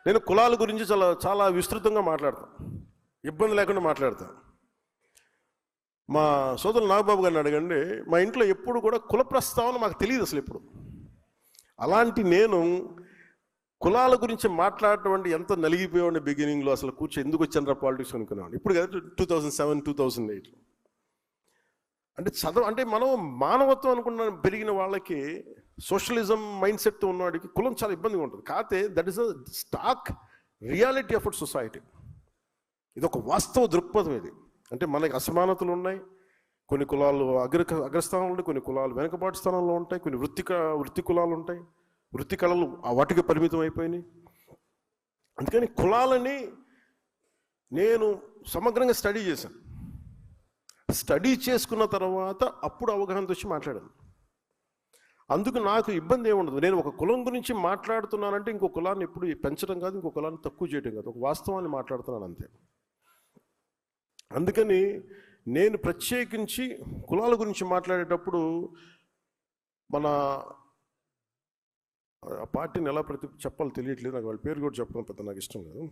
నేను కులాల గురించి చాలా చాలా విస్తృతంగా మాట్లాడతాను, ఇబ్బంది లేకుండా మాట్లాడతాను. మా సోదరులు నాగబాబు గారిని అడగండి, మా ఇంట్లో ఎప్పుడు కూడా కుల ప్రస్తావన మాకు తెలియదు అసలు ఎప్పుడు. అలాంటి నేను కులాల గురించి మాట్లాడటం అంటే ఎంత నలిగిపోయాడు బిగినింగ్లో. అసలు ఎందుకు వచ్చాను పాలిటిక్స్ అనుకున్నాను. ఇప్పుడు కదా 2007, 2008 అంటే అంటే మనం మానవత్వం అనుకున్న పెరిగిన వాళ్ళకి, సోషలిజం మైండ్ సెట్తో ఉన్నవాడికి కులం చాలా ఇబ్బందిగా ఉంటుంది. కాకపోతే that is a stock reality of society. ఇది ఒక వాస్తవ దృక్పథం. ఇది అంటే మనకి అసమానతలు ఉన్నాయి. కొన్ని కులాలు అగ్రస్థానంలో ఉంటాయి, కొన్ని కులాలు వెనుకబాటు స్థానంలో ఉంటాయి, కొన్ని వృత్తి కులాలు ఉంటాయి, వృత్తి కళలు వాటికి పరిమితం అయిపోయినాయి. అందుకని కులాలని నేను సమగ్రంగా స్టడీ చేశాను. స్టడీ చేసుకున్న తర్వాత అప్పుడు అవగాహనతో వచ్చి మాట్లాడాను. అందుకు నాకు ఇబ్బంది ఏముండదు. నేను ఒక కులం గురించి మాట్లాడుతున్నానంటే ఇంకో కులాన్ని ఎప్పుడు పెంచడం కాదు, ఇంకో కులాన్ని తక్కువ చేయడం కాదు, ఒక వాస్తవాన్ని మాట్లాడుతున్నాను అంతే. అందుకని నేను ప్రత్యేకించి కులాల గురించి మాట్లాడేటప్పుడు మన ఆ పార్టీని ఎలా చెప్పాలో తెలియట్లేదు నాకు. వాళ్ళ పేరు కూడా చెప్పడం పెద్ద నాకు ఇష్టం లేదు.